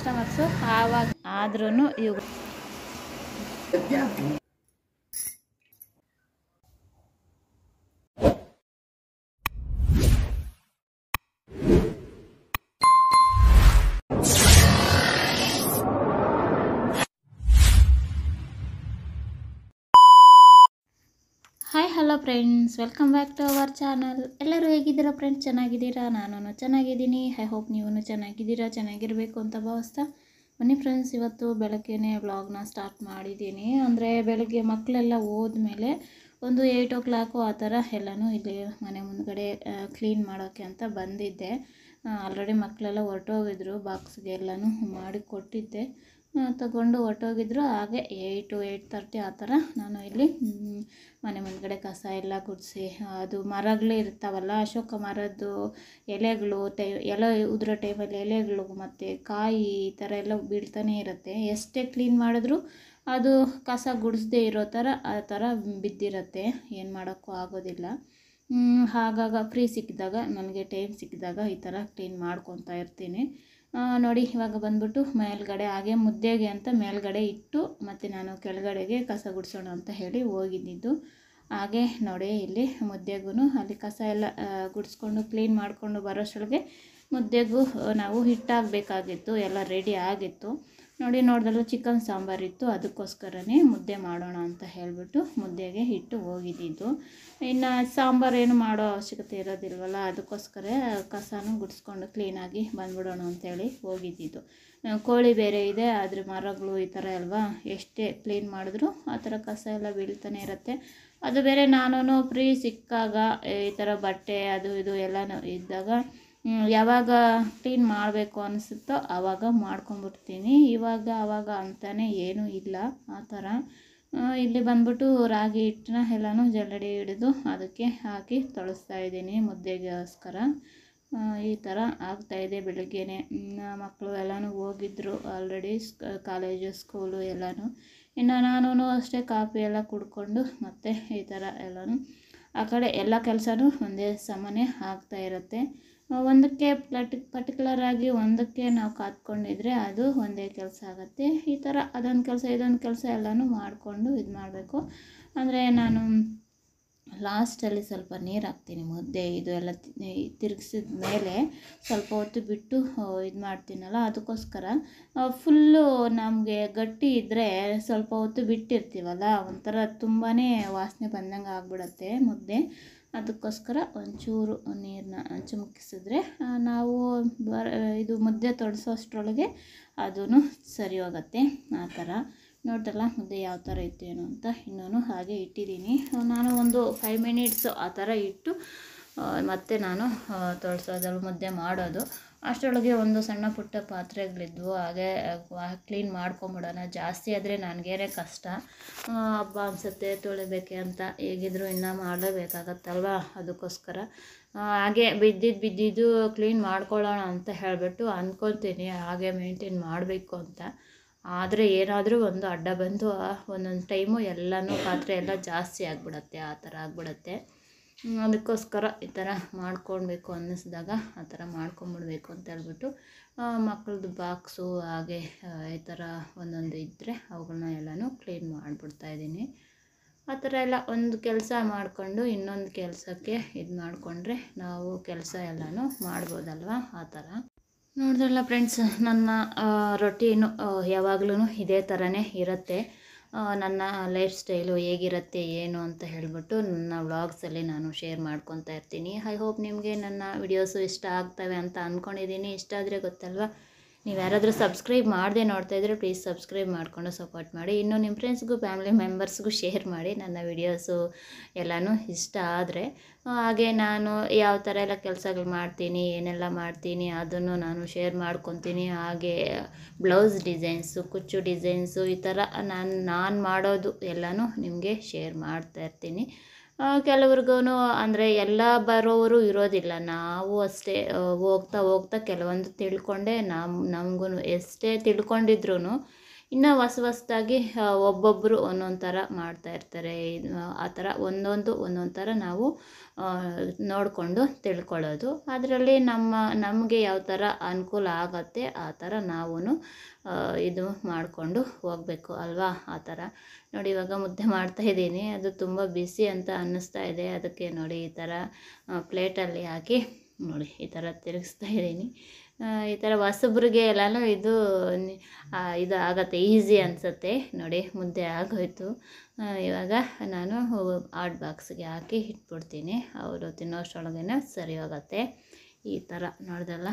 Customers ಆವಾಗ ಆದ್ರೂ ಇವು hi hello friends, welcome back to our channel. ಎಲ್ಲರೂ ಹೇಗಿದ್ದೀರಾ ಫ್ರೆಂಡ್ಸ್? ಚೆನ್ನಾಗಿದ್ದೀರಾ? ನಾನು ಚೆನ್ನಾಗಿದ್ದೀನಿ. ಐ ಹೋಪ್ ನೀವು ಚೆನ್ನಾಗಿದ್ದೀರಾ, ಚೆನ್ನಾಗಿರಬೇಕು ಅಂತ ಭಾವಿಸ್ತಾ ಬನ್ನಿ ಫ್ರೆಂಡ್ಸ್. ಇವತ್ತು ಬೆಳಗ್ಗೆನೇ ವ್ಲಾಗ್ನ ಸ್ಟಾರ್ಟ್ ಮಾಡಿದ್ದೀನಿ. ಅಂದರೆ ಬೆಳಗ್ಗೆ ಮಕ್ಕಳೆಲ್ಲ ಹೋದ್ಮೇಲೆ ಒಂದು 8 o'clock ಆ ಥರ ಎಲ್ಲನೂ ಇಲ್ಲಿ ಮನೆ ಮುಂದ್ಗಡೆ ಕ್ಲೀನ್ ಮಾಡೋಕ್ಕೆ ಅಂತ ಬಂದಿದ್ದೆ. ಆಲ್ರೆಡಿ ಮಕ್ಕಳೆಲ್ಲ ಹೊರಟೋಗಿದ್ರು, ಬಾಕ್ಸ್ಗೆ ಎಲ್ಲನೂ ಮಾಡಿ ಕೊಟ್ಟಿದ್ದೆ, ತಗೊಂಡು ಹೊರಟೋಗಿದ್ರು. ಹಾಗೆ 8-8:30 ಆ ಥರ ನಾನು ಇಲ್ಲಿ ಮನೆ ಮುಂದ್ಗಡೆ ಕಸ ಎಲ್ಲ ಗುಡಿಸಿ, ಅದು ಮರಗಳು ಇರ್ತಾವಲ್ಲ, ಅಶೋಕ ಮರದ್ದು ಎಲೆಗಳು ಎಲೆ ಉದುರೋ ಟೈಮಲ್ಲಿ ಎಲೆಗಳು ಮತ್ತು ಕಾಯಿ ಈ ಥರ ಎಲ್ಲ ಬೀಳ್ತಾನೆ ಇರುತ್ತೆ. ಎಷ್ಟೇ ಕ್ಲೀನ್ ಮಾಡಿದ್ರೂ ಅದು ಕಸ ಗುಡಿಸ್ದೇ ಇರೋ ಥರ ಆ ಥರ ಬಿದ್ದಿರುತ್ತೆ, ಏನು ಮಾಡೋಕ್ಕೂ ಆಗೋದಿಲ್ಲ. ಆಗಾಗ ಫ್ರೀ ಸಿಕ್ಕಿದಾಗ, ನನಗೆ ಟೈಮ್ ಸಿಕ್ಕಿದಾಗ ಈ ಥರ ಕ್ಲೀನ್ ಮಾಡ್ಕೊತಾ ಇರ್ತೀನಿ. ನೋಡಿ, ಇವಾಗ ಬಂದ್ಬಿಟ್ಟು ಮೇಲ್ಗಡೆ ಹಾಗೆ ಮುದ್ದೆಗೆ ಅಂತ ಮೇಲ್ಗಡೆ ಇಟ್ಟು ಮತ್ತು ನಾನು ಕೆಳಗಡೆಗೆ ಕಸ ಗುಡಿಸೋಣ ಅಂತ ಹೇಳಿ ಹೋಗಿದ್ದಿದ್ದು. ಹಾಗೆ ನೋಡಿ, ಇಲ್ಲಿ ಮುದ್ದೆಗೂ ಅಲ್ಲಿ ಕಸ ಎಲ್ಲ ಗುಡಿಸ್ಕೊಂಡು ಕ್ಲೀನ್ ಮಾಡಿಕೊಂಡು ಬರೋಷ್ಟೊಳಗೆ ಮುದ್ದೆಗೂ ನಾವು ಹಿಟ್ಟಾಗಬೇಕಾಗಿತ್ತು, ಎಲ್ಲ ರೆಡಿ ಆಗಿತ್ತು. ನೋಡಿದ್ರಲ್ಲ, ಚಿಕನ್ ಸಾಂಬಾರಿತ್ತು, ಅದಕ್ಕೋಸ್ಕರನೇ ಮುದ್ದೆ ಮಾಡೋಣ ಅಂತ ಹೇಳಿಬಿಟ್ಟು ಮುದ್ದೆಗೆ ಹಿಟ್ಟು ಹೋಗಿದ್ದಿದ್ದು. ಇನ್ನು ಸಾಂಬಾರು ಏನು ಮಾಡೋ ಅವಶ್ಯಕತೆ ಇರೋದಿಲ್ವಲ್ಲ, ಅದಕ್ಕೋಸ್ಕರ ಕಸನೂ ಗುಡಿಸ್ಕೊಂಡು ಕ್ಲೀನಾಗಿ ಬಂದ್ಬಿಡೋಣ ಅಂತೇಳಿ ಹೋಗಿದ್ದಿದ್ದು. ಕೋಳಿ ಬೇರೆ ಇದೆ, ಅದ್ರ ಮರಗಳು ಈ ಥರ ಅಲ್ವಾ, ಎಷ್ಟೇ ಕ್ಲೀನ್ ಮಾಡಿದ್ರು ಆ ಥರ ಕಸ ಎಲ್ಲ ಬೀಳ್ತಾನೆ ಇರುತ್ತೆ. ಅದು ಬೇರೆ ನಾನು ಫ್ರೀ ಸಿಕ್ಕಾಗ ಈ ಥರ ಬಟ್ಟೆ ಅದು ಇದು ಎಲ್ಲನೂ ಇದ್ದಾಗ ಯಾವಾಗ ಕ್ಲೀನ್ ಮಾಡಬೇಕು ಅನಿಸುತ್ತೋ ಆವಾಗ ಮಾಡ್ಕೊಂಬಿಡ್ತೀನಿ. ಇವಾಗ ಆವಾಗ ಅಂತಲೇ ಏನೂ ಇಲ್ಲ ಆ ಥರ. ಇಲ್ಲಿ ಬಂದ್ಬಿಟ್ಟು ರಾಗಿ ಹಿಟ್ಟನ್ನ ಎಲ್ಲನೂ ಜಲ್ಲಡಿ ಹಿಡಿದು ಅದಕ್ಕೆ ಹಾಕಿ ತೊಳಸ್ತಾ ಇದ್ದೀನಿ ಮುದ್ದೆಗೋಸ್ಕರ. ಈ ಥರ ಆಗ್ತಾಯಿದೆ ಬೆಳಗ್ಗೆನೇ. ಮಕ್ಕಳು ಎಲ್ಲನೂ ಹೋಗಿದ್ರು ಆಲ್ರೆಡಿ, ಕಾಲೇಜು ಸ್ಕೂಲು ಎಲ್ಲನೂ. ಇನ್ನು ನಾನು ಅಷ್ಟೇ ಕಾಫಿ ಎಲ್ಲ ಕುಡ್ಕೊಂಡು ಮತ್ತೆ ಈ ಥರ ಎಲ್ಲನೂ ಆ ಕಡೆ ಎಲ್ಲ ಕೆಲಸನೂ ಒಂದೇ ಸಮನೆ ಆಗ್ತಾ ಇರುತ್ತೆ. ಒಂದಕ್ಕೆ ಪರ್ಟಿಕ್ಯುಲರಾಗಿ ಒಂದಕ್ಕೆ ನಾವು ಕಾತ್ಕೊಂಡಿದ್ರೆ ಅದು ಒಂದೇ ಕೆಲಸ ಆಗುತ್ತೆ. ಈ ಥರ ಅದೊಂದು ಕೆಲಸ ಇದೊಂದು ಕೆಲಸ ಎಲ್ಲನೂ ಮಾಡಿಕೊಂಡು ಇದು ಮಾಡಬೇಕು. ಅಂದರೆ ನಾನು ಲಾಸ್ಟಲ್ಲಿ ಸ್ವಲ್ಪ ನೀರು ಹಾಕ್ತೀನಿ, ಮುದ್ದೆ ಇದು ಎಲ್ಲ ತಿರುಗಿಸಿದ ಮೇಲೆ ಸ್ವಲ್ಪ ಹೊತ್ತು ಬಿಟ್ಟು ಇದು ಮಾಡ್ತೀನಲ್ಲ, ಅದಕ್ಕೋಸ್ಕರ. ಫುಲ್ಲು ನಮಗೆ ಗಟ್ಟಿ ಇದ್ದರೆ ಸ್ವಲ್ಪ ಹೊತ್ತು ಬಿಟ್ಟಿರ್ತೀವಲ್ಲ, ಒಂಥರ ತುಂಬಾ ವಾಸನೆ ಬಂದಂಗೆ ಆಗ್ಬಿಡುತ್ತೆ ಮುದ್ದೆ. ಅದಕ್ಕೋಸ್ಕರ ಒಂಚೂರು ನೀರನ್ನ ಚಿಮುಕಿಸಿದ್ರೆ ನಾವು ಇದು ಮುದ್ದೆ ತೊಳಸೋಷ್ಟ್ರೊಳಗೆ ಅದೂ ಸರಿ ಹೋಗುತ್ತೆ. ಆ ಥರ ನೋಡ್ರಲ್ಲ, ಮುದ್ದೆ ಯಾವ ಥರ ಇತ್ತೇನೋ ಅಂತ. ಇನ್ನೂ ಹಾಗೆ ಇಟ್ಟಿದ್ದೀನಿ ನಾನು ಒಂದು 5 minutes ಆ ಥರ ಇಟ್ಟು ಮತ್ತೆ ನಾನು ತೊಳಸೋದ್ರಲ್ಲಿ ಮುದ್ದೆ ಮಾಡೋದು. ಅಷ್ಟರೊಳಗೆ ಒಂದು ಸಣ್ಣ ಪುಟ್ಟ ಪಾತ್ರೆಗಳಿದ್ವು, ಹಾಗೆ ಕ್ಲೀನ್ ಮಾಡ್ಕೊಂಬಿಡೋಣ. ಜಾಸ್ತಿ ಆದರೆ ನನಗೇನೆ ಕಷ್ಟ, ಹಬ್ಬ ಅನಿಸುತ್ತೆ ತೊಳಿಬೇಕೆ ಅಂತ. ಹೇಗಿದ್ರು ಇನ್ನೂ ಮಾಡಲೇಬೇಕಾಗತ್ತಲ್ವ, ಅದಕ್ಕೋಸ್ಕರ ಹಾಗೆ ಬಿದ್ದಿದ್ದು ಕ್ಲೀನ್ ಮಾಡ್ಕೊಳ್ಳೋಣ ಅಂತ ಹೇಳಿಬಿಟ್ಟು ಅಂದ್ಕೊಳ್ತೀನಿ, ಹಾಗೆ ಮೇಂಟೈನ್ ಮಾಡಬೇಕು ಅಂತ. ಆದರೆ ಏನಾದರೂ ಒಂದು ಅಡ್ಡ ಬಂದು ಒಂದೊಂದು ಟೈಮು ಎಲ್ಲನೂ ಪಾತ್ರೆ ಎಲ್ಲ ಜಾಸ್ತಿ ಆಗಿಬಿಡತ್ತೆ, ಆ ಥರ ಆಗಿಬಿಡತ್ತೆ. ಅದಕ್ಕೋಸ್ಕರ ಈ ಥರ ಮಾಡ್ಕೊಳ್ಬೇಕು ಅನ್ನಿಸ್ದಾಗ ಆ ಥರ ಮಾಡ್ಕೊಂಬಿಡ್ಬೇಕು ಅಂತ ಹೇಳ್ಬಿಟ್ಟು ಮಕ್ಕಳದ್ದು ಬಾಕ್ಸು ಹಾಗೆ ಈ ಥರ ಒಂದೊಂದು ಇದ್ದರೆ ಅವುಗಳನ್ನ ಎಲ್ಲನೂ ಕ್ಲೀನ್ ಮಾಡಿಬಿಡ್ತಾಯಿದ್ದೀನಿ. ಆ ಥರ ಎಲ್ಲ ಒಂದು ಕೆಲಸ ಮಾಡಿಕೊಂಡು ಇನ್ನೊಂದು ಕೆಲಸಕ್ಕೆ ಇದು ಮಾಡಿಕೊಂಡ್ರೆ ನಾವು ಕೆಲಸ ಎಲ್ಲನೂ ಮಾಡ್ಬೋದಲ್ವ, ಆ ಥರ. ನೋಡಿದ್ರಲ್ಲ ಫ್ರೆಂಡ್ಸ್, ನನ್ನ ರೊಟೀನು ಯಾವಾಗಲೂ ಇದೇ ಥರನೇ ಇರುತ್ತೆ. ನನ್ನ ಲೈಫ್ ಸ್ಟೈಲು ಹೇಗಿರುತ್ತೆ ಏನು ಅಂತ ಹೇಳಿಬಿಟ್ಟು ನನ್ನ ವ್ಲಾಗ್ಸಲ್ಲಿ ನಾನು ಶೇರ್ ಮಾಡ್ಕೊತಾ ಇರ್ತೀನಿ. ಐ ಹೋಪ್ ನಿಮಗೆ ನನ್ನ ವಿಡಿಯೋಸು ಇಷ್ಟ ಆಗ್ತವೆ ಅಂತ ಅಂದ್ಕೊಂಡಿದ್ದೀನಿ. ಇಷ್ಟ ಆದರೆ ಗೊತ್ತಲ್ವ, ನೀವು ಯಾರಾದರೂ ಸಬ್ಸ್ಕ್ರೈಬ್ ಮಾಡದೆ ನೋಡ್ತಾಯಿದ್ರೆ ಪ್ಲೀಸ್ ಸಬ್ಸ್ಕ್ರೈಬ್ ಮಾಡಿಕೊಂಡು ಸಪೋರ್ಟ್ ಮಾಡಿ. ಇನ್ನೂ ನಿಮ್ಮ ಫ್ರೆಂಡ್ಸ್ಗೂ ಫ್ಯಾಮಿಲಿ ಮೆಂಬರ್ಸ್ಗೂ ಶೇರ್ ಮಾಡಿ ನನ್ನ ವಿಡಿಯೋಸು ಎಲ್ಲನೂ ಇಷ್ಟ ಆದರೆ. ಹಾಗೆ ನಾನು ಯಾವ ಥರ ಎಲ್ಲ ಕೆಲಸಗಳು ಮಾಡ್ತೀನಿ, ಏನೆಲ್ಲ ಮಾಡ್ತೀನಿ ಅದನ್ನು ನಾನು ಶೇರ್ ಮಾಡ್ಕೊತೀನಿ. ಹಾಗೆ ಬ್ಲೌಸ್ ಡಿಸೈನ್ಸು, ಕುಚ್ಚು ಡಿಸೈನ್ಸು ಈ ಥರ ನಾನು ಮಾಡೋದು ಎಲ್ಲನೂ ನಿಮಗೆ ಶೇರ್ ಮಾಡ್ತಾಯಿರ್ತೀನಿ. ಕೆಲವ್ರಿಗೂ ಅಂದರೆ ಎಲ್ಲ ಬರೋವರು ಇರೋದಿಲ್ಲ, ನಾವು ಅಷ್ಟೇ ಹೋಗ್ತಾ ಕೆಲವೊಂದು ತಿಳ್ಕೊಂಡೆ. ನಮಗೂ ಎಷ್ಟೇ ತಿಳ್ಕೊಂಡಿದ್ರು ಇನ್ನು ಹೊಸದಾಗಿ ಒಬ್ಬೊಬ್ಬರು ಒಂದೊಂದು ಥರ ಮಾಡ್ತಾಯಿರ್ತಾರೆ. ಆ ಥರ ಒಂದೊಂದು ಥರ ನಾವು ನೋಡಿಕೊಂಡು ತಿಳ್ಕೊಳ್ಳೋದು. ಅದರಲ್ಲಿ ನಮಗೆ ಯಾವ ಥರ ಅನುಕೂಲ ಆಗತ್ತೆ ಆ ಥರ ನಾವು ಇದು ಮಾಡಿಕೊಂಡು ಹೋಗಬೇಕು ಅಲ್ವಾ. ಆ ಥರ ನೋಡಿ ಇವಾಗ ಮುದ್ದೆ ಮಾಡ್ತಾಯಿದ್ದೀನಿ. ಅದು ತುಂಬ ಬಿಸಿ ಅಂತ ಅನ್ನಿಸ್ತಾ ಇದೆ. ಅದಕ್ಕೆ ನೋಡಿ ಈ ಥರ ಪ್ಲೇಟಲ್ಲಿ ಹಾಕಿ ನೋಡಿ ಈ ಥರ ತಿರುಗಿಸ್ತಾ ಇದ್ದೀನಿ. ಈ ಥರ ಹೊಸಬ್ರಿಗೆ ಎಲ್ಲನೂ ಇದು ಆಗತ್ತೆ, ಈಸಿ ಅನಿಸುತ್ತೆ. ನೋಡಿ ಮುದ್ದೆ ಆಗೋಯ್ತು. ಇವಾಗ ನಾನು ಹಾಟ್ ಬಾಕ್ಸ್ಗೆ ಹಾಕಿ ಇಟ್ಬಿಡ್ತೀನಿ. ಅವರು ತಿನ್ನೋಷ್ಟರೊಳಗೇ ಸರಿ ಹೋಗುತ್ತೆ. ಈ ಥರ ನೋಡ್ದಲ್ಲ,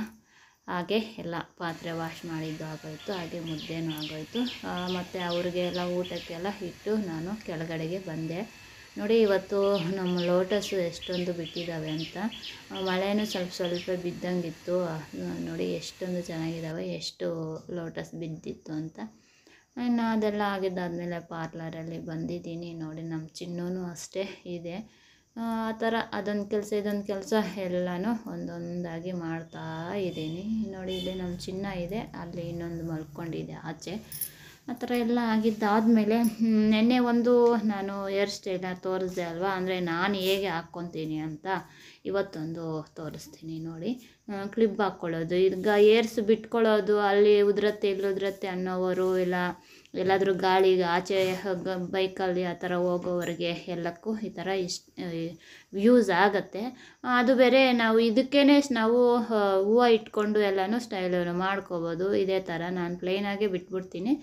ಹಾಗೆ ಎಲ್ಲ ಪಾತ್ರೆ ವಾಶ್ ಮಾಡಿದ್ದು ಆಗೋಯ್ತು, ಹಾಗೆ ಮುದ್ದೆನೂ ಆಗೋಯ್ತು. ಮತ್ತು ಅವ್ರಿಗೆಲ್ಲ ಊಟಕ್ಕೆಲ್ಲ ಇಟ್ಟು ನಾನು ಕೆಳಗಡೆಗೆ ಬಂದೆ. ನೋಡಿ ಇವತ್ತು ನಮ್ಮ ಲೋಟಸ್ಸು ಎಷ್ಟೊಂದು ಬಿಟ್ಟಿದ್ದಾವೆ ಅಂತ. ಮಳೆನೂ ಸ್ವಲ್ಪ ಬಿದ್ದಂಗಿತ್ತು. ನೋಡಿ ಎಷ್ಟೊಂದು ಚೆನ್ನಾಗಿದ್ದಾವೆ, ಎಷ್ಟು ಲೋಟಸ್ ಬಿದ್ದಿತ್ತು ಅಂತ. ಇನ್ನು ಅದೆಲ್ಲ ಆಗಿದ್ದಾದಮೇಲೆ ಪಾರ್ಲರಲ್ಲಿ ಬಂದಿದ್ದೀನಿ. ನೋಡಿ ನಮ್ಮ ಚಿನ್ನೂ ಅಷ್ಟೇ ಇದೆ. ಆ ಥರ ಅದೊಂದು ಕೆಲಸ ಇದೊಂದು ಕೆಲಸ ಎಲ್ಲನೂ ಒಂದೊಂದಾಗಿ ಮಾಡ್ತಾ ಇದ್ದೀನಿ. ನೋಡಿ ಇಲ್ಲಿ ನಮ್ಮ ಚಿನ್ನ ಇದೆ, ಅಲ್ಲಿ ಇನ್ನೊಂದು ಮಲ್ಕೊಂಡಿದೆ ಆಚೆ. ಆ ಥರ ಎಲ್ಲ ಆಗಿದ್ದಾದಮೇಲೆ ನೆನ್ನೆ ನಾನು ಹೇರ್ ಸ್ಟೈಲರ್ ತೋರಿಸ್ದೆ ಅಲ್ವಾ, ಅಂದರೆ ನಾನು ಹೇಗೆ ಹಾಕ್ಕೊತೀನಿ ಅಂತ ಇವತ್ತೊಂದು ತೋರಿಸ್ತೀನಿ ನೋಡಿ. ಕ್ಲಿಪ್ ಹಾಕ್ಕೊಳ್ಳೋದು, ಈಗ ಏರ್ಸ್ ಬಿಟ್ಕೊಳ್ಳೋದು, ಅಲ್ಲಿ ಉದುರತ್ತೆ ಇಲ್ಲಿ ಉದುರತ್ತೆ ಅನ್ನೋವರು, ಎಲ್ಲಾದರೂ ಗಾಳಿಗೆ ಆಚೆ ಬೈಕಲ್ಲಿ ಆ ಥರ ಹೋಗೋವರೆಗೆ ಎಲ್ಲಕ್ಕೂ ಈ ಥರ ಯೂಸ್ ಆಗುತ್ತೆ. ಅದು ಬೇರೆ ನಾವು ಇದಕ್ಕೇ ನಾವು ಹೂವು ಇಟ್ಕೊಂಡು ಎಲ್ಲನೂ ಸ್ಟೈಲನ್ನು ಮಾಡ್ಕೋಬೋದು. ಇದೇ ಥರ ನಾನು ಪ್ಲೇನಾಗೆ ಬಿಟ್ಬಿಡ್ತೀನಿ.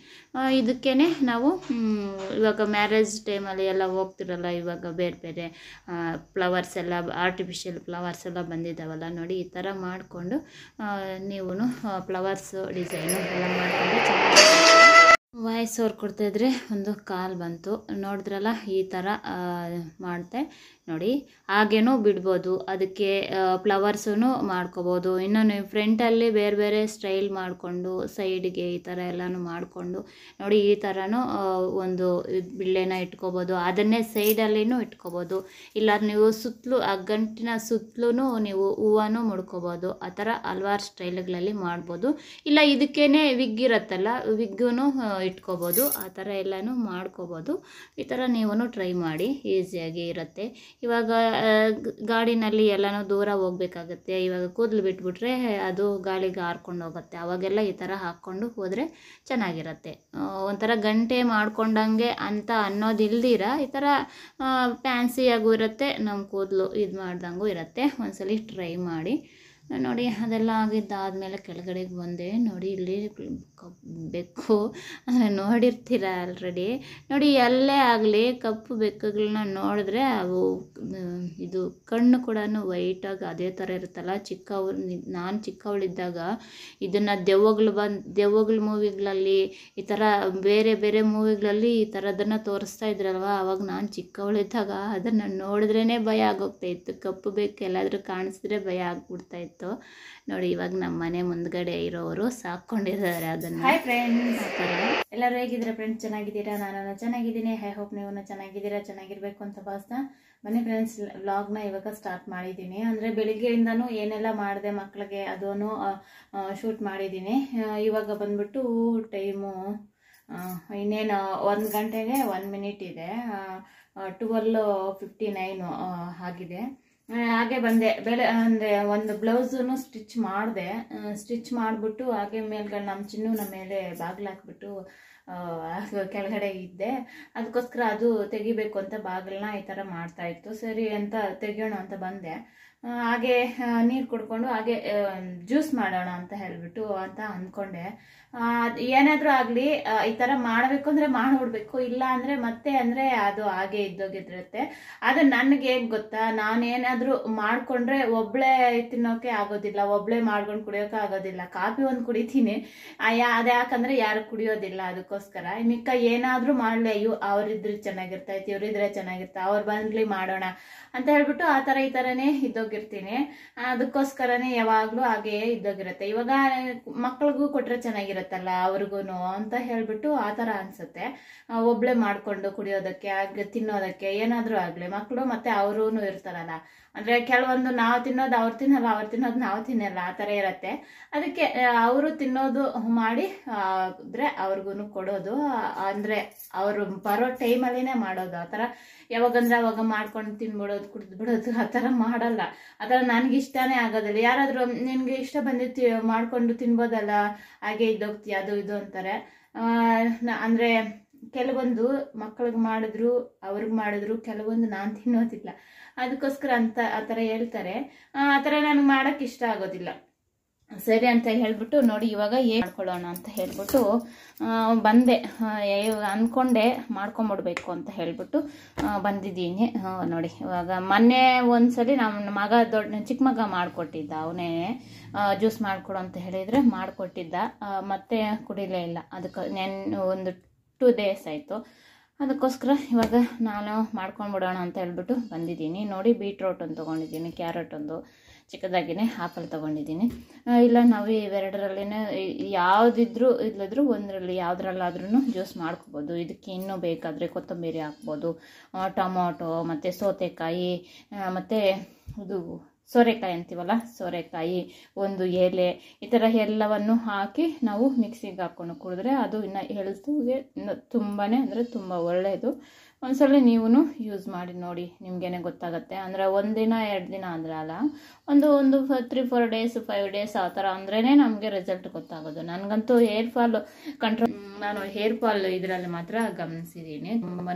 ಇದಕ್ಕೇ ನಾವು ಇವಾಗ ಮ್ಯಾರೇಜ್ ಟೈಮಲ್ಲಿ ಎಲ್ಲ ಹೋಗ್ತಿರಲ್ಲ, ಇವಾಗ ಬೇರೆ ಫ್ಲವರ್ಸ್ ಎಲ್ಲ ಆರ್ಟಿಫಿಷಿಯಲ್ ಫ್ಲವರ್ಸ್ ಎಲ್ಲ ಬಂದಿದ್ದಾವಲ್ಲ ನೋಡಿ, ಈ ಥರ ಮಾಡಿಕೊಂಡು ನೀವು ಫ್ಲವರ್ಸ್ ಡಿಸೈನು ಎಲ್ಲ ಮಾಡಿಕೊಂಡು ಚೆನ್ನಾಗಿ ವಾಯ್ಸ್ ಓವರ್ ಕೊಡ್ತಾಯಿದ್ರೆ ಒಂದು ಕಾಲ್ ಬಂತು ನೋಡಿದ್ರಲ್ಲ. ಈ ಥರ ಮಾಡ್ತೆ ನೋಡಿ. ಹಾಗೇನೂ ಬಿಡ್ಬೋದು, ಅದಕ್ಕೆ ಫ್ಲವರ್ಸೂ ಮಾಡ್ಕೋಬೋದು. ಇನ್ನು ನೀವು ಫ್ರಂಟಲ್ಲಿ ಬೇರೆ ಸ್ಟೈಲ್ ಮಾಡಿಕೊಂಡು ಸೈಡ್ಗೆ ಈ ಥರ ಎಲ್ಲನೂ ಮಾಡಿಕೊಂಡು ನೋಡಿ, ಈ ಥರನೂ ಒಂದು ಬಿಳ್ಳೆನ ಇಟ್ಕೋಬೋದು. ಅದನ್ನೇ ಸೈಡಲ್ಲಿನೂ ಇಟ್ಕೋಬೋದು. ಇಲ್ಲ ನೀವು ಸುತ್ತಲೂ ಆ ಗಂಟಿನ ಸುತ್ತಲೂ ನೀವು ಹೂವನೂ ಮುಡ್ಕೋಬೋದು. ಆ ಥರ ಹಲ್ವಾರು ಸ್ಟೈಲ್ಗಳಲ್ಲಿ ಮಾಡ್ಬೋದು. ಇಲ್ಲ ಇದಕ್ಕೇ ವಿಗ್ ಇರುತ್ತಲ್ಲ, ವಿಗ್ಗೂ ಇಟ್ಕೋಬೋದು. ಆ ಥರ ಎಲ್ಲನೂ ಮಾಡ್ಕೋಬೋದು. ಈ ಥರ ನೀವು ಟ್ರೈ ಮಾಡಿ, ಈಸಿಯಾಗಿ ಇರುತ್ತೆ. ಇವಾಗ ಗಾಡಿನಲ್ಲಿ ಎಲ್ಲನೂ ದೂರ ಹೋಗ್ಬೇಕಾಗತ್ತೆ. ಇವಾಗ ಕೂದಲು ಬಿಟ್ಬಿಟ್ರೆ ಅದು ಗಾಳಿಗೆ ಹಾರ್ಕೊಂಡು ಹೋಗುತ್ತೆ. ಅವಾಗೆಲ್ಲ ಈ ಥರ ಹಾಕ್ಕೊಂಡು ಹೋದರೆ ಚೆನ್ನಾಗಿರುತ್ತೆ. ಒಂಥರ ಗಂಟೆ ಮಾಡ್ಕೊಂಡಂಗೆ ಅಂತ ಅನ್ನೋದಿಲ್ದಿರ ಈ ಥರ ಫ್ಯಾನ್ಸಿಯಾಗೂ ಇರುತ್ತೆ, ನಮ್ಮ ಕೂದಲು ಇದು ಮಾಡ್ದಂಗೂ ಇರುತ್ತೆ. ಒಂದ್ಸಲಿ ಟ್ರೈ ಮಾಡಿ ನೋಡಿ. ಅದೆಲ್ಲ ಆಗಿದ್ದಾದಮೇಲೆ ಕೆಳಗಡೆಗೆ ಬಂದೆ. ನೋಡಿ ಇಲ್ಲಿ ಬೆಕ್ಕು, ಅಂದರೆ ನೋಡಿರ್ತೀರ ಆಲ್ರೆಡಿ. ನೋಡಿ ಎಲ್ಲೇ ಆಗಲಿ ಕಪ್ಪು ಬೆಕ್ಕುಗಳನ್ನ ನೋಡಿದ್ರೆ ಅವು ಇದು ಕಣ್ಣು ಕೂಡ ವೈಟಾಗಿ ಅದೇ ಥರ ಇರುತ್ತಲ್ಲ. ನಾನು ಚಿಕ್ಕವಳಿದ್ದಾಗ ಇದನ್ನು ದೆವ್ವಗಳ ಮೂವಿಗಳಲ್ಲಿ ಈ ಥರ ಬೇರೆ ಮೂವಿಗಳಲ್ಲಿ ಈ ಥರದನ್ನು ತೋರಿಸ್ತಾ ಇದ್ರಲ್ವ. ಅವಾಗ ನಾನು ಚಿಕ್ಕವಳಿದ್ದಾಗ ಅದನ್ನು ನೋಡಿದ್ರೇ ಭಯ ಆಗೋಗ್ತಾಯಿತ್ತು. ಕಪ್ಪು ಬೆಕ್ಕು ಎಲ್ಲಾದರೂ ಕಾಣಿಸಿದ್ರೆ ಭಯ ಆಗ್ಬಿಡ್ತಾಯಿತ್ತು ನೋಡಿ. ಇವಾಗ ನಮ್ಮ ಮನೆ ಮುಂದ್ಗಡೆ ಇರೋರು ಸಾಕೊಂಡಿದ್ದಾರೆ ಅದನ್ನು. ಹಾಯ್ ಫ್ರೆಂಡ್ಸ್, ಆ ಥರ ಎಲ್ಲರೂ ಹೇಗಿದ್ದೀರಾ ಫ್ರೆಂಡ್ಸ್? ಚೆನ್ನಾಗಿದ್ದೀರಾ? ನಾನು ಚೆನ್ನಾಗಿದ್ದೀನಿ. ಐ ಹೋಪ್ ನೀವು ಚೆನ್ನಾಗಿದ್ದೀರಾ, ಚೆನ್ನಾಗಿರ್ಬೇಕು ಅಂತ ಭಾವಿಸ್ತಾ ಬನ್ನಿ ಫ್ರೆಂಡ್ಸ್. ವ್ಲಾಗ್ನ ಇವಾಗ ಸ್ಟಾರ್ಟ್ ಮಾಡಿದ್ದೀನಿ. ಅಂದರೆ ಬೆಳಿಗ್ಗೆಯಿಂದನೂ ಏನೆಲ್ಲ ಮಾಡಿದೆ ಮಕ್ಕಳಿಗೆ ಅದನ್ನು ಶೂಟ್ ಮಾಡಿದ್ದೀನಿ. ಇವಾಗ ಬಂದ್ಬಿಟ್ಟು ಟೈಮು ಇನ್ನೇನು 1 ಗಂಟೆಗೆ 1 ಮಿನಿಟ್ ಇದೆ. 12:59 ಆಗಿದೆ. ಹಾಗೆ ಬಂದೆ. ಅಂದರೆ ಒಂದು ಬ್ಲೌಸನ್ನು ಸ್ಟಿಚ್ ಮಾಡಿದೆ. ಸ್ಟಿಚ್ ಮಾಡಿಬಿಟ್ಟು ಹಾಗೆ ಮೇಲ್ಗಡೆ ನಮ್ಮ ಚಿನ್ನೂನ ಮೇಲೆ ಬಾಗಿಲು ಹಾಕ್ಬಿಟ್ಟು ಕೆಳಗಡೆ ಇದ್ದೆ. ಅದಕ್ಕೋಸ್ಕರ ಅದು ತೆಗಿಬೇಕು ಅಂತ ಬಾಗಿಲನ್ನ ಈ ಥರ ಮಾಡ್ತಾಯಿತ್ತು. ಸರಿ ಅಂತ ತೆಗಿಯೋಣ ಅಂತ ಬಂದೆ. ಹಾಗೆ ನೀರು ಕುಡ್ಕೊಂಡು ಹಾಗೆ ಜ್ಯೂಸ್ ಮಾಡೋಣ ಅಂತ ಹೇಳಿಬಿಟ್ಟು ಅಂತ ಅಂದ್ಕೊಂಡೆ. ಏನಾದರೂ ಆಗಲಿ ಈ ಥರ ಮಾಡಬೇಕು ಅಂದರೆ ಮಾಡಿಬಿಡ್ಬೇಕು, ಇಲ್ಲ ಅಂದರೆ ಮತ್ತೆ ಅಂದರೆ ಅದು ಹಾಗೆ ಇದ್ದೋಗಿರುತ್ತೆ. ಅದು ನನಗೆ ಹೇಗೆ ಗೊತ್ತಾ, ನಾನೇನಾದರೂ ಮಾಡಿಕೊಂಡ್ರೆ ಒಬ್ಬಳೇ ತಿನ್ನೋಕೆ ಆಗೋದಿಲ್ಲ, ಒಬ್ಬಳೇ ಮಾಡ್ಕೊಂಡು ಕುಡಿಯೋಕೆ ಆಗೋದಿಲ್ಲ. ಕಾಫಿ ಒಂದು ಕುಡಿತೀನಿ, ಅದು ಯಾಕಂದರೆ ಯಾರು ಕುಡಿಯೋದಿಲ್ಲ. ಅದಕ್ಕೋಸ್ಕರ ಮಿಕ್ಕ ಏನಾದರೂ ಮಾಡಲಿ, ಅಯ್ಯೋ ಅವರಿದ್ರೆ ಚೆನ್ನಾಗಿರ್ತೈತೆ, ಇವರಿದ್ರೆ ಚೆನ್ನಾಗಿರ್ತಾ, ಅವ್ರು ಬಂದ್ಲಿ ಮಾಡೋಣ ಅಂತ ಹೇಳ್ಬಿಟ್ಟು ಆ ಥರ ಈ ಥರನೇ ಇದ್ದೋಗಿ ಇದ್ದೋಗಿರ್ತೀನಿ. ಅದಕ್ಕೋಸ್ಕರನೇ ಯಾವಾಗಲೂ ಹಾಗೆ ಇದ್ದೋಗಿರುತ್ತೆ. ಇವಾಗ ಮಕ್ಳಿಗೂ ಕೊಟ್ಟರೆ ಚೆನ್ನಾಗಿರುತ್ತಲ್ಲ ಅವ್ರಿಗೂ ಅಂತ ಹೇಳ್ಬಿಟ್ಟು ಆ ಥರ ಅನಿಸುತ್ತೆ. ಒಬ್ಳೆ ಮಾಡಿಕೊಂಡು ಕುಡಿಯೋದಕ್ಕೆ ಹಾಗೆ ತಿನ್ನೋದಕ್ಕೆ ಏನಾದರೂ ಆಗಲಿ ಮಕ್ಕಳು ಮತ್ತು ಅವರೂ ಇರ್ತಾರಲ್ಲ. ಅಂದರೆ ಕೆಲವೊಂದು ನಾವು ತಿನ್ನೋದು ಅವ್ರು ತಿನ್ನಲ್ಲ, ಅವ್ರು ತಿನ್ನೋದು ನಾವು ತಿನ್ನಲ್ಲ, ಆ ಥರ ಇರುತ್ತೆ. ಅದಕ್ಕೆ ಅವರು ತಿನ್ನೋದು ಮಾಡಿ ಅಂದರೆ ಅವ್ರಿಗೂ ಕೊಡೋದು, ಅಂದರೆ ಅವರು ಬರೋ ಟೈಮಲ್ಲಿನೇ ಮಾಡೋದು. ಆ ಥರ ಯಾವಾಗಂದ್ರೆ ಅವಾಗ ಮಾಡ್ಕೊಂಡು ತಿನ್ಬಿಡೋದು, ಕುಡಿದು ಬಿಡೋದು ಆ ಥರ ಮಾಡಲ್ಲ. ಆ ಥರ ನನಗೆ ಇಷ್ಟನೇ ಆಗೋದಿಲ್ಲ. ಯಾರಾದರೂ ನಿನಗೆ ಇಷ್ಟ ಬಂದಿತ್ತು ಮಾಡಿಕೊಂಡು ತಿನ್ಬೋದಲ್ಲ, ಹಾಗೆ ಇದ್ದೋಗ್ತೀಯ ಅದು ಇದು ಅಂತಾರೆ. ಅಂದರೆ ಕೆಲವೊಂದು ಮಕ್ಕಳಿಗೆ ಮಾಡಿದ್ರು ಅವ್ರಿಗೆ ಮಾಡಿದ್ರು, ಕೆಲವೊಂದು ನಾನು ತಿನ್ನೋದಿಲ್ಲ. ಅದಕ್ಕೋಸ್ಕರ ಆ ಥರ ಹೇಳ್ತಾರೆ. ಆ ಥರ ನನಗೆ ಮಾಡೋಕ್ಕೆ ಇಷ್ಟ ಆಗೋದಿಲ್ಲ. ಸರಿ ಅಂತ ಹೇಳ್ಬಿಟ್ಟು ನೋಡಿ ಇವಾಗ ಏನು ಮಾಡ್ಕೊಳ್ಳೋಣ ಅಂತ ಹೇಳ್ಬಿಟ್ಟು ಬಂದೆ. ಅಂದ್ಕೊಂಡೆ ಮಾಡ್ಕೊಂಬಿಡ್ಬೇಕು ಅಂತ ಹೇಳ್ಬಿಟ್ಟು ಬಂದಿದ್ದೀನಿ. ನೋಡಿ ಇವಾಗ ಮೊನ್ನೆ ಒಂದ್ಸಲಿ ನಮ್ಮ ಮಗ ಚಿಕ್ಕ ಮಗ ಮಾಡಿಕೊಟ್ಟಿದ್ದ, ಅವನೇ ಜ್ಯೂಸ್ ಮಾಡಿಕೊಡು ಅಂತ ಹೇಳಿದರೆ ಮಾಡಿಕೊಟ್ಟಿದ್ದ. ಮತ್ತೆ ಕುಡಿಲೇ ಇಲ್ಲ. ಅದಕ್ಕೆ ಒಂದು 2 days ಆಯಿತು. ಅದಕ್ಕೋಸ್ಕರ ಇವಾಗ ನಾನು ಮಾಡ್ಕೊಂಡ್ಬಿಡೋಣ ಅಂತ ಹೇಳ್ಬಿಟ್ಟು ಬಂದಿದ್ದೀನಿ. ನೋಡಿ ಬೀಟ್ರೋಟ್ ಒಂದು ತೊಗೊಂಡಿದ್ದೀನಿ, ಕ್ಯಾರೆಟ್ ಒಂದು ಚಿಕ್ಕದಾಗಿನೇ, ಆಪಲ್ ತೊಗೊಂಡಿದ್ದೀನಿ. ಇಲ್ಲ ನಾವು ಇವೆರಡರಲ್ಲಿನೇ ಯಾವುದಿದ್ರೂ ಇಲ್ಲದ್ರೂ ಒಂದರಲ್ಲಿ ಯಾವುದ್ರಲ್ಲಾದ್ರೂ ಜ್ಯೂಸ್ ಮಾಡ್ಕೋಬೋದು. ಇದಕ್ಕೆ ಇನ್ನೂ ಬೇಕಾದರೆ ಕೊತ್ತಂಬರಿ ಹಾಕ್ಬೋದು, ಟೊಮೊಟೊ ಮತ್ತು ಸೌತೆಕಾಯಿ ಮತ್ತು ಇದು ಸೋರೆಕಾಯಿ ಅಂತೀವಲ್ಲ, ಸೋರೆಕಾಯಿ, ಒಂದು ಎಲೆ, ಈ ಥರ ಎಲ್ಲವನ್ನು ಹಾಕಿ ನಾವು ಮಿಕ್ಸಿಗೆ ಹಾಕ್ಕೊಂಡು ಕುಡಿದ್ರೆ ಅದು ಇನ್ನು ಹೆಲ್ತ್ಗೆ ತುಂಬಾ ಅಂದರೆ ತುಂಬ ಒಳ್ಳೆಯದು. ಒಂದ್ಸಲ ನೀವು ಯೂಸ್ ಮಾಡಿ ನೋಡಿ, ನಿಮಗೇನೆ ಗೊತ್ತಾಗುತ್ತೆ. ಅಂದರೆ 1 ದಿನ 2 ದಿನ ಅಂದರೆ ಅಲ್ಲ, ಒಂದು 3-4 days 5 days ಆ ಥರ ಅಂದ್ರೇ ನಮಗೆ ರಿಸಲ್ಟ್ ಗೊತ್ತಾಗೋದು. ನನಗಂತೂ ಹೇರ್ ಫಾಲ್ ಕಂಟ್ರೋಲ್, ನಾನು ಹೇರ್ ಫಾಲ್ ಇದರಲ್ಲಿ ಮಾತ್ರ ಗಮನಿಸಿದ್ದೀನಿ, ತುಂಬಾ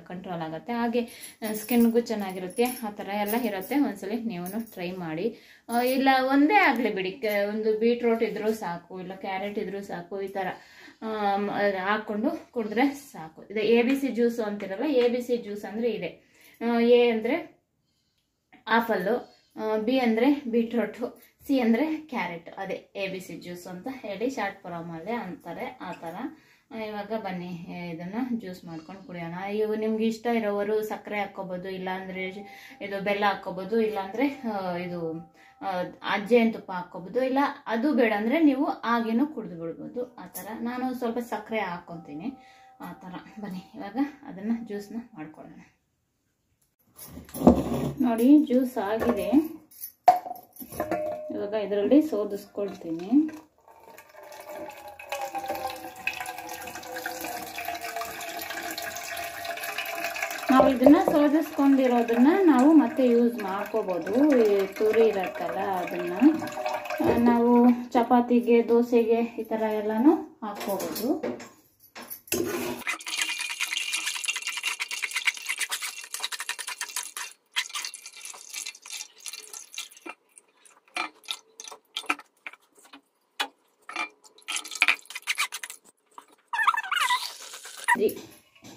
ಕಂಟ್ರೋಲ್ ಆಗುತ್ತೆ. ಹಾಗೆ ಸ್ಕಿನ್ಗೂ ಚೆನ್ನಾಗಿರುತ್ತೆ. ಆ ಥರ ಎಲ್ಲ ಇರುತ್ತೆ. ಒಂದ್ಸಲ ನೀವು ಟ್ರೈ ಮಾಡಿ. ಇಲ್ಲ ಒಂದೇ ಆಗಲಿ ಬಿಡಿ, ಒಂದು ಬೀಟ್ರೋಟ್ ಇದ್ರೂ ಸಾಕು, ಇಲ್ಲ ಕ್ಯಾರೆಟ್ ಇದ್ರೂ ಸಾಕು, ಈ ಥರ ಹಾಕ್ಕೊಂಡು ಕುಡಿದ್ರೆ ಸಾಕು. ಇದೆ ABC ಜ್ಯೂಸು ಅಂತಿರಲ್ಲ, ABC ಜ್ಯೂಸ್ ಅಂದರೆ ಇದೆ. ಎ ಅಂದರೆ ಆಪಲ್ಲು, ಬಿ ಅಂದರೆ ಬೀಟ್ರೋಟು, ಸಿ ಅಂದರೆ ಕ್ಯಾರೆಟ್, ಅದೇ ABC ಜ್ಯೂಸ್ ಅಂತ ಹೇಳಿ ಶಾರ್ಟ್ ಫಾರ್ಮಲ್ಲೇ ಅಂತಾರೆ. ಆ ಥರ ಇವಾಗ ಬನ್ನಿ ಇದನ್ನು ಜ್ಯೂಸ್ ಮಾಡ್ಕೊಂಡು ಕುಡಿಯೋಣ. ಇವು ನಿಮ್ಗೆ ಇಷ್ಟ ಇರೋವರು ಸಕ್ಕರೆ ಹಾಕ್ಕೋಬೋದು, ಇಲ್ಲಾಂದರೆ ಇದು ಬೆಲ್ಲ ಹಾಕ್ಕೋಬೋದು, ಇಲ್ಲಾಂದರೆ ಇದು ಜೇನುತುಪ್ಪ ಹಾಕ್ಕೋಬೋದು, ಇಲ್ಲ ಅದು ಬೇಡ ಅಂದರೆ ನೀವು ಹಾಗೇನೂ ಕುಡಿದು ಬಿಡ್ಬೋದು. ಆ ಥರ ನಾನು ಸ್ವಲ್ಪ ಸಕ್ಕರೆ ಹಾಕ್ಕೊತೀನಿ. ಆ ಥರ ಬನ್ನಿ ಇವಾಗ ಅದನ್ನು ಜ್ಯೂಸನ್ನ ಮಾಡ್ಕೊಳ್ಳೋಣ. ನೋಡಿ ಜ್ಯೂಸ್ ಆಗಿದೆ. ಇವಾಗ ಇದರಲ್ಲಿ ಸೋದಿಸ್ಕೊಳ್ತೀನಿ. ನಾವು ಇದನ್ನ ಸೋದಿಸ್ಕೊಂಡಿರೋದನ್ನ ನಾವು ಮತ್ತೆ ಯೂಸ್ ಮಾಡ್ಕೋಬೋದು. ತುರಿ ಇರತ್ತಲ್ಲ ಅದನ್ನ ನಾವು ಚಪಾತಿಗೆ, ದೋಸೆಗೆ ಈ ಥರ ಎಲ್ಲನೂ ಹಾಕ್ಕೋಬೋದು.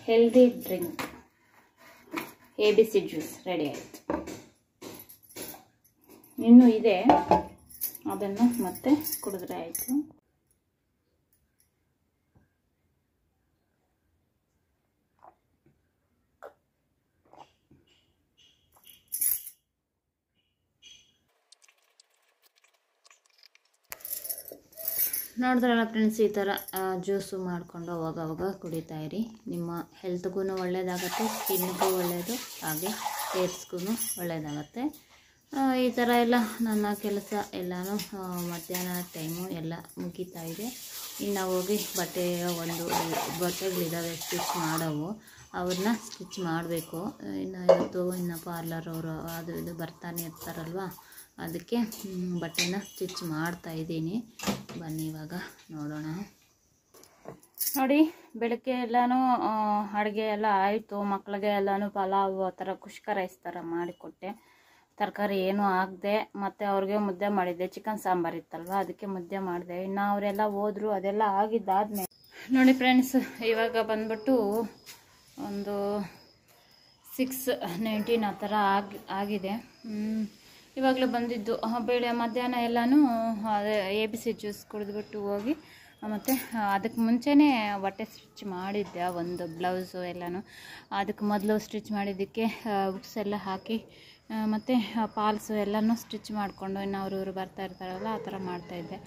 Healthy drink ABC juice ready ಆಯಿತು. ಇನ್ನೂ ಇದೆ, ಅದನ್ನು ಮತ್ತೆ ಕುಡಿದ್ರೆ ಆಯಿತು. ನೋಡಿದ್ರಲ್ಲ ಫ್ರೆಂಡ್ಸ್, ಈ ಥರ ಜ್ಯೂಸು ಮಾಡಿಕೊಂಡು ಅವಾಗವಾಗ ಕುಡಿತಾಯಿರಿ. ನಿಮ್ಮ ಹೆಲ್ತ್ಗೂ ಒಳ್ಳೆಯದಾಗತ್ತೆ, ಸ್ಕಿನ್ಗೂ ಒಳ್ಳೆಯದು, ಹಾಗೆ ಹೇರ್ಸ್ಗೂ ಒಳ್ಳೆಯದಾಗತ್ತೆ. ಈ ಥರ ಎಲ್ಲ ನನ್ನ ಕೆಲಸ ಎಲ್ಲನೂ ಮಧ್ಯಾಹ್ನ ಟೈಮು ಎಲ್ಲ ಮುಗಿತಾ ಇದೆ. ಇನ್ನು ಹೋಗಿ ಬಟ್ಟೆಗಳಿದ್ದಾವೆ ಸ್ಟಿಚ್ ಮಾಡೋವು, ಅವ್ರನ್ನ ಸ್ಟಿಚ್ ಮಾಡಬೇಕು. ಇನ್ನು ಪಾರ್ಲರ್ ಅವರು ಅದು ಇದು ಬರ್ತಾನೆ ಇರ್ತಾರಲ್ವ, ಅದಕ್ಕೆ ಬಟ್ಟೆನ ಸ್ಟಿಚ್ ಮಾಡ್ತಾಯಿದ್ದೀನಿ. ಬನ್ನಿ ಇವಾಗ ನೋಡೋಣ. ನೋಡಿ ಬೆಳಗ್ಗೆ ಎಲ್ಲನೂ ಅಡುಗೆ ಎಲ್ಲ ಆಯಿತು. ಮಕ್ಕಳಿಗೆ ಎಲ್ಲನೂ ಪಲಾವು ಆ ಥರ ಕುಷ್ಕ ರೈಸ್ ಥರ ಮಾಡಿಕೊಟ್ಟೆ. ತರಕಾರಿ ಏನೂ ಆಗದೆ, ಮತ್ತು ಅವ್ರಿಗೆ ಮುದ್ದೆ ಮಾಡಿದ್ದೆ. ಚಿಕನ್ ಸಾಂಬಾರು ಇತ್ತಲ್ವ, ಅದಕ್ಕೆ ಮುದ್ದೆ ಮಾಡಿದೆ. ಇನ್ನು ಅವರೆಲ್ಲ ಹೋದ್ರು, ಅದೆಲ್ಲ ಆಗಿದ್ದಾದ್ಮೇಲೆ ನೋಡಿ ಫ್ರೆಂಡ್ಸ್, ಇವಾಗ ಬಂದ್ಬಿಟ್ಟು ಒಂದು 6:19 ಆ ಥರ ಆಗಿದೆ. ಇವಾಗಲೇ ಬಂದಿದ್ದು. ಮಧ್ಯಾಹ್ನ ಎಲ್ಲನೂ ಅದೇ ABC ಜ್ಯೂಸ್ ಕುಡಿದ್ಬಿಟ್ಟು ಹೋಗಿ, ಮತ್ತು ಅದಕ್ಕೆ ಮುಂಚೆನೇ ಬಟ್ಟೆ ಸ್ಟಿಚ್ ಮಾಡಿದ್ದೆ. ಒಂದು ಬ್ಲೌಸು ಎಲ್ಲನೂ ಅದಕ್ಕೆ ಮೊದಲು ಸ್ಟಿಚ್ ಮಾಡಿದ್ದಕ್ಕೆ ಹುಕ್ಸ್ ಎಲ್ಲ ಹಾಕಿ ಮತ್ತು ಪಾಲ್ಸು ಎಲ್ಲನೂ ಸ್ಟಿಚ್ ಮಾಡಿಕೊಂಡು ಇನ್ನು ಇವರು ಬರ್ತಾ ಇರ್ತಾರಲ್ಲ ಆ ಥರ ಮಾಡ್ತಾಯಿದ್ದೆ.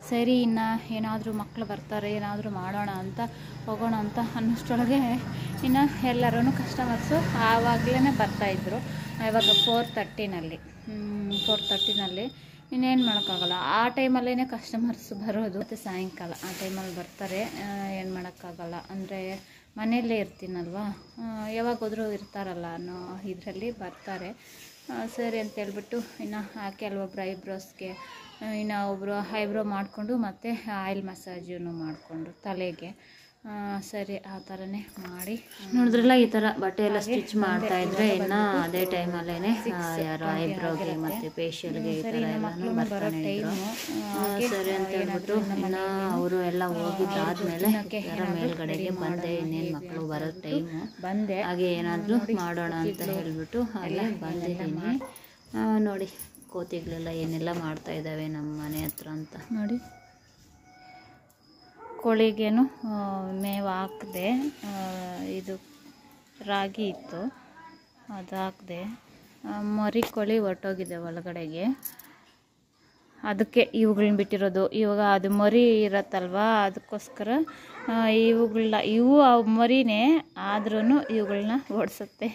ಸರಿ ಇನ್ನು ಏನಾದರೂ ಮಕ್ಕಳು ಬರ್ತಾರೆ ಏನಾದರೂ ಮಾಡೋಣ ಅಂತ ಹೋಗೋಣ ಅಂತ ಅನ್ನೋಷ್ಟರೊಳಗೆ ಇನ್ನು ಎಲ್ಲರೂ ಕಸ್ಟಮರ್ಸು ಆವಾಗಲೇ ಬರ್ತಾಯಿದ್ರು. ಇವಾಗ 4:30ನಲ್ಲಿ ಇನ್ನೇನು ಮಾಡೋಕ್ಕಾಗಲ್ಲ. ಆ ಟೈಮಲ್ಲೇ ಕಸ್ಟಮರ್ಸ್ ಬರೋದು. ಮತ್ತು ಸಾಯಂಕಾಲ ಆ ಟೈಮಲ್ಲಿ ಬರ್ತಾರೆ, ಏನು ಮಾಡೋಕ್ಕಾಗಲ್ಲ. ಅಂದರೆ ಮನೆಯಲ್ಲೇ ಇರ್ತೀನಲ್ವ, ಯಾವಾಗ ಹೋದರೂ ಇರ್ತಾರಲ್ಲ ಅನ್ನೋ ಇದರಲ್ಲಿ ಬರ್ತಾರೆ. ಸರಿ ಅಂತ ಹೇಳ್ಬಿಟ್ಟು ಇನ್ನು ಕೆಲವೊಬ್ಬರು ಐಬ್ರೋಸ್ಗೆ, ಇನ್ನು ಒಬ್ಬರು ಐಬ್ರೋ ಮಾಡಿಕೊಂಡು ಮತ್ತು ಆಯಿಲ್ ಮಸಾಜನ್ನು ಮಾಡಿಕೊಂಡು ತಲೆಗೆ. ಸರಿ ಆ ಥರನೇ ಮಾಡಿ ನೋಡಿದ್ರಲ್ಲ, ಈ ಥರ ಬಟ್ಟೆ ಎಲ್ಲ ಸ್ಟಿಚ್ ಮಾಡ್ತಾಯಿದ್ರೆ ಇನ್ನು ಅದೇ ಟೈಮಲ್ಲೇ ಯಾರು ಐಬ್ರೋಗೆ ಮತ್ತು ಫೇಶಿಯಲ್ಗೆ ಈ ಥರ ಎಲ್ಲನೂ ಬರ್ತಾನೆ ಇದ್ರು. ಸರಿ ಅಂತ ಹೇಳ್ಬಿಟ್ಟು ಇನ್ನು ಅವರು ಎಲ್ಲ ಹೋಗಿದ್ದಾದ್ಮೇಲೆ ಯಾರ ಮೇಲ್ಗಡೆಗೆ ಬಂದೆ. ಇನ್ನೇನು ಮಕ್ಕಳು ಬರೋ ಟೈಮು ಬಂದೆ, ಹಾಗೆ ಏನಾದರೂ ಮಾಡೋಣ ಅಂತ ಹೇಳ್ಬಿಟ್ಟು ಹಾಗೆ ಬಂದಿದ್ದೀನಿ. ನೋಡಿ ಕೋತಿಗಳೆಲ್ಲ ಏನೆಲ್ಲ ಮಾಡ್ತಾ ಇದ್ದಾವೆ ನಮ್ಮ ಮನೆ ಹತ್ರ ಅಂತ ನೋಡಿ. ಕೋಳಿಗೇನು ಮೇವು ಹಾಕಿದೆ, ಇದು ರಾಗಿ ಇತ್ತು ಅದು ಹಾಕಿದೆ. ಮರಿ ಕೋಳಿ ಹೊರ್ಟೋಗಿದೆ ಒಳಗಡೆಗೆ, ಅದಕ್ಕೆ ಇವುಗಳನ್ನ ಬಿಟ್ಟಿರೋದು. ಇವಾಗ ಅದು ಮರಿ ಇರತ್ತಲ್ವ, ಅದಕ್ಕೋಸ್ಕರ ಇವು ಮರಿನೇ ಆದ್ರೂ ಇವುಗಳನ್ನ ಓಡಿಸುತ್ತೆ.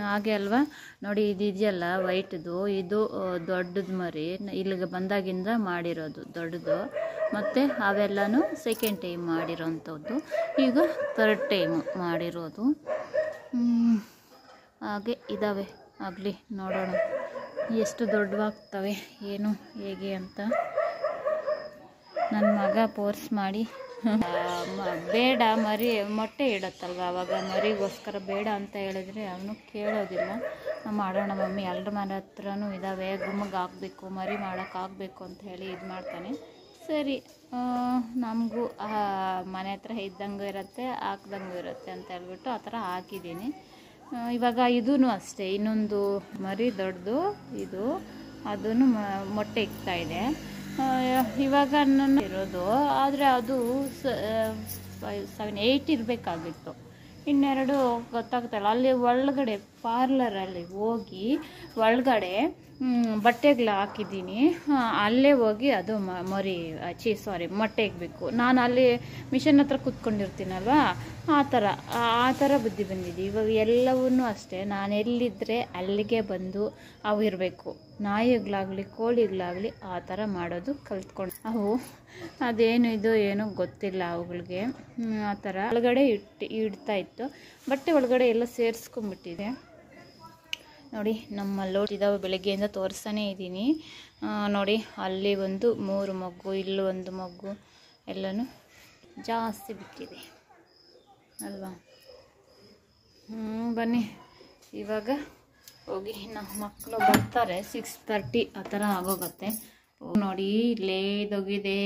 ಹಾಗೆ ಅಲ್ವಾ ನೋಡಿ, ಇದೆಯಲ್ಲ ವೈಟ್ದು, ಇದು ದೊಡ್ಡದು ಮರಿ ಇಲ್ಲಿಗೆ ಬಂದಾಗಿಂದ ಮಾಡಿರೋದು ದೊಡ್ಡದು. ಮತ್ತು ಅವೆಲ್ಲನೂ ಸೆಕೆಂಡ್ ಟೈಮ್ ಮಾಡಿರೋಂಥದ್ದು, ಈಗ ಥರ್ಡ್ ಟೈಮು ಮಾಡಿರೋದು. ಹಾಗೆ ಇದ್ದಾವೆ, ಆಗಲಿ ನೋಡೋಣ ಎಷ್ಟು ದೊಡ್ಡವಾಗ್ತವೆ ಏನು ಹೇಗೆ ಅಂತ. ನನ್ನ ಮಗ ಫೋರ್ಸ್ ಮಾಡಿ ಬೇಡ ಮರಿ ಮೊಟ್ಟೆ ಇಡತ್ತಲ್ವ, ಆವಾಗ ಮರಿಗೋಸ್ಕರ ಬೇಡ ಅಂತ ಹೇಳಿದರೆ ಅವನು ಕೇಳೋದಿಲ್ಲ. ಮಾಡೋಣ ಮಮ್ಮಿ, ಎಲ್ಲರ ಮನೆ ಹತ್ರನೂ ಇದ್ದಾವೆ, ಗುಮ್ಮಿಗೆ ಹಾಕಬೇಕು, ಮರಿ ಮಾಡೋಕ್ಕಾಗಬೇಕು ಅಂತ ಹೇಳಿ ಇದು ಮಾಡ್ತಾನೆ. ಸರಿ ನಮಗೂ ಮನೆ ಹತ್ರ ಇದ್ದಂಗೂ ಇರುತ್ತೆ ಹಾಕ್ದಂಗೂ ಇರುತ್ತೆ ಅಂತ ಹೇಳ್ಬಿಟ್ಟು ಆ ಥರ ಹಾಕಿದ್ದೀನಿ. ಇವಾಗ ಇದೂ ಅಷ್ಟೇ, ಇನ್ನೊಂದು ಮರಿ ದೊಡ್ಡದು ಇದು, ಅದೂ ಮೊಟ್ಟೆ ಇಕ್ತಾಯಿದೆ. ಇವಾಗ ನಾನು ಇರೋದು, ಆದರೆ ಅದು 7-8 ಇರಬೇಕಾಗಿತ್ತು. ಇನ್ನೆರಡು ಗೊತ್ತಾಗ್ತಾಯಿಲ್ಲ. ಅಲ್ಲಿ ಒಳಗಡೆ ಪಾರ್ಲರಲ್ಲಿ ಹೋಗಿ ಒಳಗಡೆ ಬಟ್ಟೆಗಳು ಹಾಕಿದ್ದೀನಿ, ಅಲ್ಲೇ ಹೋಗಿ ಅದು ಮೊಟ್ಟೆ ಇಕ್ಬೇಕು. ನಾನು ಅಲ್ಲಿ ಮಿಷನ್ ಹತ್ರ ಕೂತ್ಕೊಂಡಿರ್ತೀನಲ್ವ, ಆ ಥರ ಬುದ್ಧಿ ಬಂದಿದೆ. ಇವಾಗ ಎಲ್ಲವನ್ನೂ ಅಷ್ಟೇ, ನಾನು ಎಲ್ಲಿದ್ದರೆ ಅಲ್ಲಿಗೆ ಬಂದು ಅವು ಇರಬೇಕು. ನಾಯಿಗಳಾಗಲಿ ಕೋಳಿಗಳಾಗಲಿ ಆ ಥರ ಮಾಡೋದು ಕಲ್ತ್ಕೊಂಡು, ಅವು ಅದೇನು ಇದು ಏನೋ ಗೊತ್ತಿಲ್ಲ ಅವುಗಳಿಗೆ. ಆ ಥರ ಒಳಗಡೆ ಇಡ್ತಾಯಿತ್ತು, ಬಟ್ಟೆ ಒಳಗಡೆ ಎಲ್ಲ ಸೇರಿಸ್ಕೊಂಡ್ಬಿಟ್ಟಿದೆ. ನೋಡಿ ನಮ್ಮ ಲೋಟ್ ಇದ್ದಾವೆ, ಬೆಳಗ್ಗೆಯಿಂದ ತೋರಿಸ್ತಾನೇ ಇದ್ದೀನಿ. ನೋಡಿ ಅಲ್ಲಿ ಒಂದು 3 ಮೊಗ್ಗು, ಇಲ್ಲೂ ಒಂದು ಮೊಗ್ಗು, ಎಲ್ಲನೂ ಜಾಸ್ತಿ ಬಿಟ್ಟಿದೆ ಅಲ್ವಾ. ಬನ್ನಿ ಇವಾಗ ಹೋಗಿ, ನಮ್ಮ ಮಕ್ಕಳು ಬರ್ತಾರೆ 6:30 ಆ ಥರ ಆಗೋಗುತ್ತೆ. ನೋಡಿ ಲೇದೋಗಿದೆ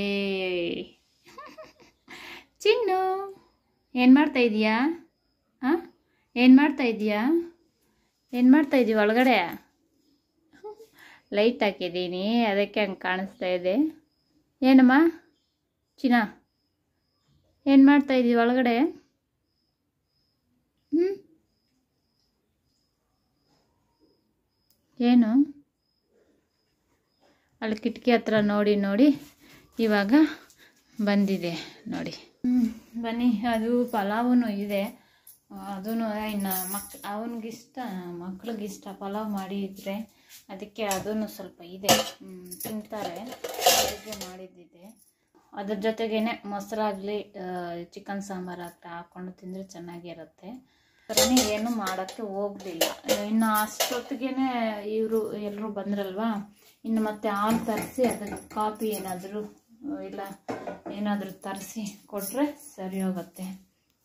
ಚಿನ್ನು. ಏನು ಮಾಡ್ತಾಯಿದ್ದೀಯಾ? ಏನು ಮಾಡ್ತಾಯಿದ್ದೀವಿ ಒಳಗಡೆ? ಲೈಟ್ ಹಾಕಿದ್ದೀನಿ, ಅದಕ್ಕೆ ಹಂಗೆ ಕಾಣಿಸ್ತಾ ಇದೆ. ಏನಮ್ಮ ಚಿನ್ನ, ಏನು ಮಾಡ್ತಾಯಿದ್ದೀವಿ ಒಳಗಡೆ? ಏನು ಅಲ್ಲಿ ಕಿಟಕಿ ಹತ್ರ ನೋಡಿ ಇವಾಗ ಬಂದಿದೆ ನೋಡಿ. ಬನ್ನಿ, ಅದು ಪಲಾವು ಇದೆ, ಅದೂ ಇನ್ನು ಅವನಿಗಿಷ್ಟ, ಮಕ್ಳಿಗಿಷ್ಟ ಪಲಾವ್ ಮಾಡಿದರೆ, ಅದಕ್ಕೆ ಅದೂ ಸ್ವಲ್ಪ ಇದೆ, ತಿಂತಾರೆ. ಅದಕ್ಕೆ ಮಾಡಿದ್ದಿದೆ. ಅದ್ರ ಜೊತೆಗೇ ಮೊಸರಾಗಲಿ ಚಿಕನ್ ಸಾಂಬಾರು ಹಾಕ್ಕೊಂಡು ತಿಂದರೆ ಚೆನ್ನಾಗಿರುತ್ತೆ. ಥರನೇ ಏನು ಮಾಡೋಕ್ಕೆ ಹೋಗಲಿಲ್ಲ. ಇನ್ನು ಅಷ್ಟೊತ್ತಿಗೆ ಇವರು ಎಲ್ಲರೂ ಬಂದ್ರಲ್ವಾ, ಇನ್ನು ಮತ್ತೆ ಹಾಲು ತರಿಸಿ ಅದಕ್ಕೆ ಕಾಫಿ ಏನಾದರೂ ಇಲ್ಲ ಏನಾದರೂ ತರಿಸಿ ಕೊಟ್ಟರೆ ಸರಿ ಹೋಗುತ್ತೆ.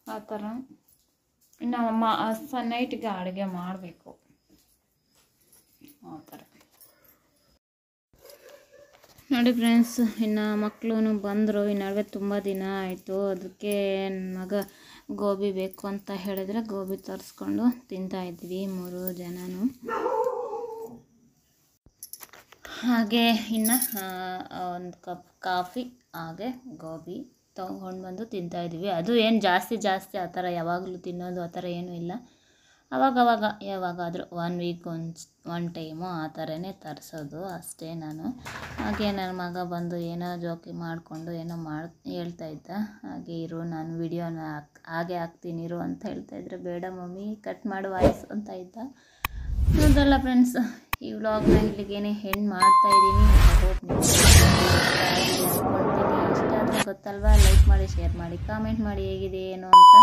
ಆ ಥರ ಇನ್ನು ನೈಟ್ಗೆ ಅಡುಗೆ ಮಾಡಬೇಕು. ಆ ಥರ ನೋಡಿ ಫ್ರೆಂಡ್ಸ್, ಇನ್ನು ಮಕ್ಕಳು ಬಂದರು. ಈ ನಡುವೆ ತುಂಬ ದಿನ ಆಯಿತು. ಅದಕ್ಕೆ ನನ್ನ ಮಗ ಗೋಬಿ ಬೇಕು ಅಂತ ಹೇಳಿದ್ರೆ ಗೋಬಿ ತರಿಸ್ಕೊಂಡು ತಿಂತಾಯಿದ್ವಿ 3 ಜನನು. ಹಾಗೆ ಇನ್ನು ಒಂದು ಕಪ್ ಕಾಫಿ ಹಾಗೆ ಗೋಬಿ ತೊಗೊಂಡು ಬಂದು ತಿಂತಾಯಿದ್ವಿ. ಅದು ಏನು ಜಾಸ್ತಿ ಆ ಥರ ಯಾವಾಗಲೂ ತಿನ್ನೋದು ಆ ಥರ ಏನೂ ಇಲ್ಲ. ಅವಾಗವಾಗ ಯಾವಾಗಾದರೂ 1 ವೀಕ್ ಒನ್ ಟೈಮು ಆ ಥರನೇ ತರಿಸೋದು ಅಷ್ಟೇ ನಾನು. ಹಾಗೆ ನನ್ನ ಮಗ ಬಂದು ಏನೋ ಜೋಕಿ ಮಾಡಿಕೊಂಡು ಏನೋ ಹೇಳ್ತಾ ಇದ್ದ, ಹಾಗೆ ಇರು ನಾನು ವಿಡಿಯೋನ ಹಾಗೆ ಹಾಕ್ತೀನಿ ಇರು ಅಂತ ಹೇಳ್ತಾಯಿದ್ರೆ, ಬೇಡ ಮಮ್ಮಿ ಕಟ್ ಮಾಡು ವಾಯ್ಸ್ ಅಂತ ಇದ್ದ. ನೋಡ್ರಲ್ಲ ಫ್ರೆಂಡ್ಸ್, ಈ ವ್ಲಾಗ್ನ ಇಲ್ಲಿಗೇನೆ ಹೆಣ್ಣು ಮಾಡ್ತಾಯಿದ್ದೀನಿ. ಹೋಪ್ ನೀವು ಅಂದ್ಕೊಳ್ತೀನಿ. ಇಷ್ಟ ಆದರೆ ಗೊತ್ತಲ್ವಾ, ಲೈಕ್ ಮಾಡಿ, ಶೇರ್ ಮಾಡಿ, ಕಾಮೆಂಟ್ ಮಾಡಿ ಹೇಗಿದೆ ಏನು ಅಂತ.